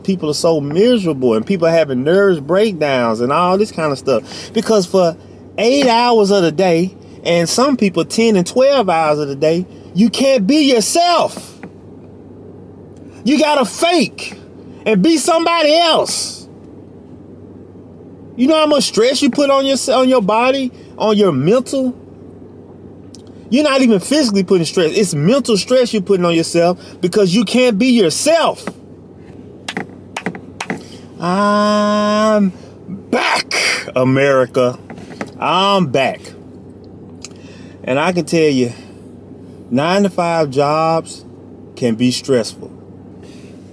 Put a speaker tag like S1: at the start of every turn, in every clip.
S1: people are so miserable and people are having nerves breakdowns and all this kind of stuff. Because for 8 hours of the day, and some people 10 and 12 hours of the day, you can't be yourself. You gotta fake and be somebody else. You know how much stress you put on your body, on your mental? You're not even physically putting stress. It's mental stress you're putting on yourself because you can't be yourself. I'm back, America. I'm back. And I can tell you, 9 to 5 jobs can be stressful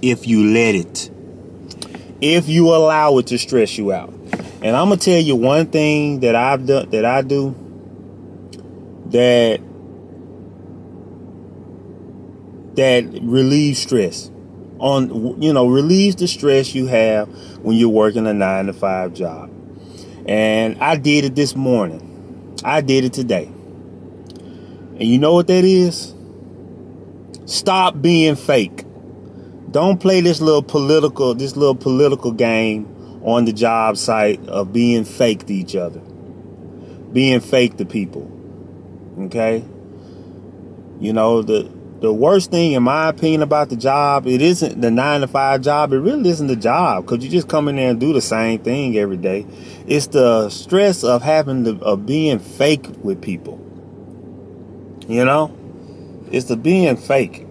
S1: if you let it. If you allow it to stress you out. And I'm gonna tell you one thing that I do that relieves stress. Relieves the stress you have when you're working a 9 to 5 job. And I did it this morning. I did it today. And you know what that is? Stop being fake. Don't play this little political game on the job site of being fake to each other. Being fake to people. Okay? You know, the worst thing, in my opinion, about the job, it isn't the 9 to 5 job. It really isn't the job, because you just come in there and do the same thing every day. It's the stress of of being fake with people. You know, it's the being fake.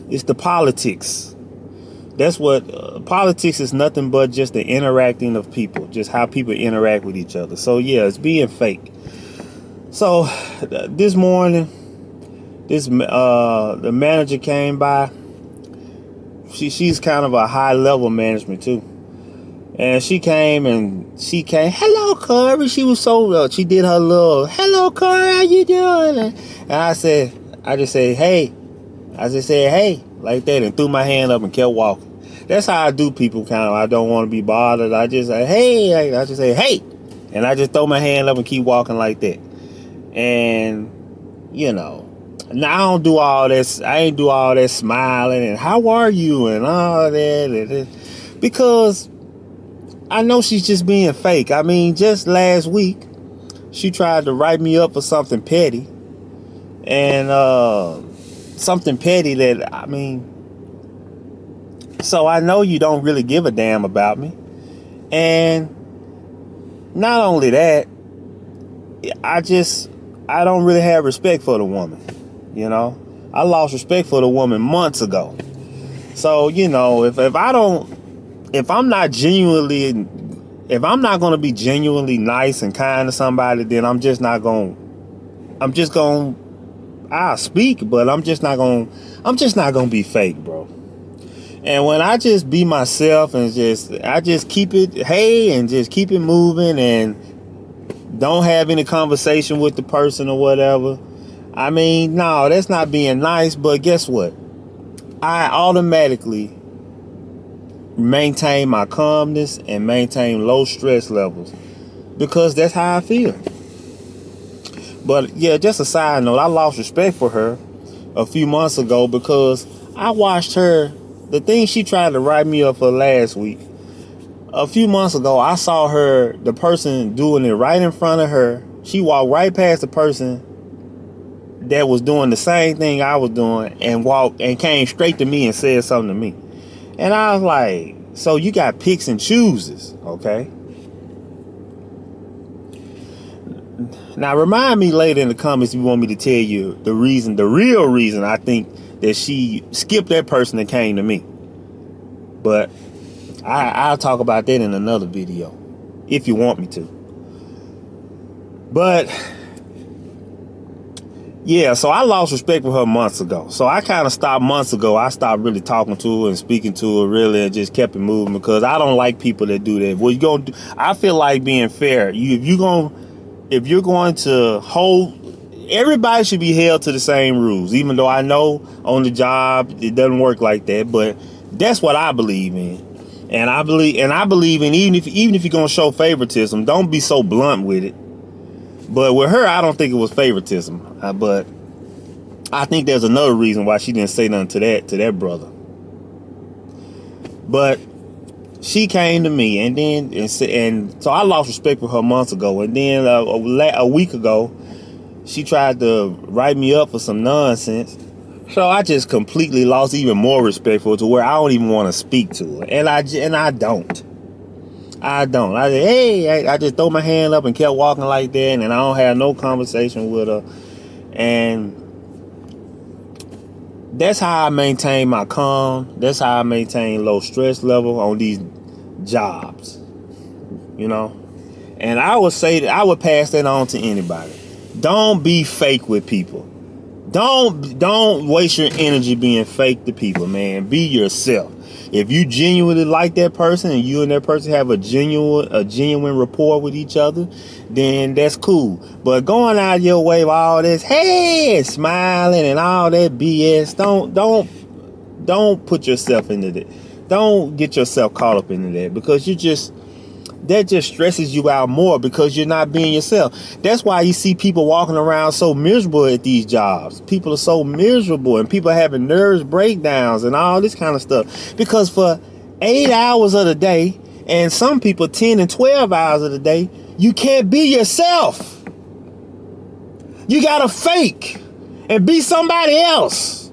S1: It's the politics. That's what politics is. Nothing but just the interacting of people, just how people interact with each other. So yeah, it's being fake. So this morning, the manager came by. She's kind of a high level management too, and she came. Hello, Corey. She was so she did her little hello, Corey. How you doing? And I just said hey, like that, and threw my hand up and kept walking. That's how I do people. Kind of, I don't want to be bothered. I just say hey. I just say hey, and I just throw my hand up and keep walking like that. And you know. Now I don't do all this. I ain't do all that smiling and how are you and all that, because I know she's just being fake. I mean, just last week she tried to write me up for something petty, and something petty that so I know you don't really give a damn about me. And not only that, I don't really have respect for the woman. You know, I lost respect for the woman months ago. So, you know, if I'm not going to be genuinely nice and kind to somebody, then I'll speak, but I'm just not going to be fake, bro. And when I just be myself and I just keep it, hey, and just keep it moving and don't have any conversation with the person or whatever. I mean, no, that's not being nice, but guess what? I automatically maintain my calmness and maintain low stress levels because that's how I feel. But yeah, just a side note, I lost respect for her a few months ago because I watched her, the thing she tried to write me up for last week. A few months ago, I saw her, the person doing it right in front of her. She walked right past the person that was doing the same thing I was doing and came straight to me and said something to me. And I was like, so you got picks and chooses, okay? Now remind me later in the comments if you want me to tell you the real reason I think that she skipped that person and came to me. But I'll talk about that in another video if you want me to. But yeah, so I lost respect for her months ago. So I kind of stopped months ago. I stopped really talking to her and speaking to her really and just kept it moving because I don't like people that do that. What you gonna do? I feel like being fair. If you're going to hold, everybody should be held to the same rules, even though I know on the job it doesn't work like that, but that's what I believe in. And I believe in even if you're gonna show favoritism, don't be so blunt with it. But with her, I don't think it was favoritism. But I think there's another reason why she didn't say nothing to that brother. But she came to me, and so I lost respect for her months ago. And then a week ago, she tried to write me up for some nonsense. So I just completely lost even more respect for her, to where I don't even want to speak to her. And I don't. I said, hey, I just throw my hand up and kept walking like that, and I don't have no conversation with her. And that's how I maintain my calm. That's how I maintain low stress level on these jobs. You know? And I would say that I would pass that on to anybody. Don't be fake with people. Don't waste your energy being fake to people, man. Be yourself. If you genuinely like that person and you and that person have a genuine rapport with each other, then that's cool. But going out of your way with all this, hey, smiling and all that BS, don't put yourself into that. Don't get yourself caught up into that, because that just stresses you out more, because you're not being yourself. That's why you see people walking around so miserable at these jobs. People are so miserable, and people are having nervous breakdowns and all this kind of stuff. Because for 8 hours of the day, and some people 10 and 12 hours of the day, you can't be yourself. You gotta fake and be somebody else.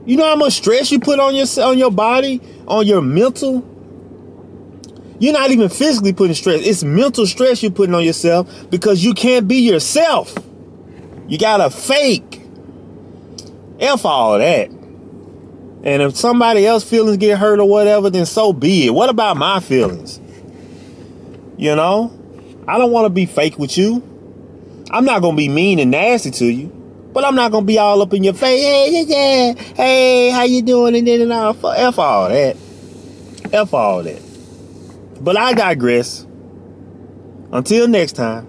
S1: You know how much stress you put on your body, on your mental? You're not even physically putting stress. It's mental stress you're putting on yourself, because you can't be yourself. You gotta fake. F all that. And if somebody else's feelings get hurt or whatever, then so be it. What about my feelings? You know? I don't want to be fake with you. I'm not going to be mean and nasty to you. But I'm not going to be all up in your face. Hey, how you doing? And then and all. F all that. F all that. But I digress. Until next time.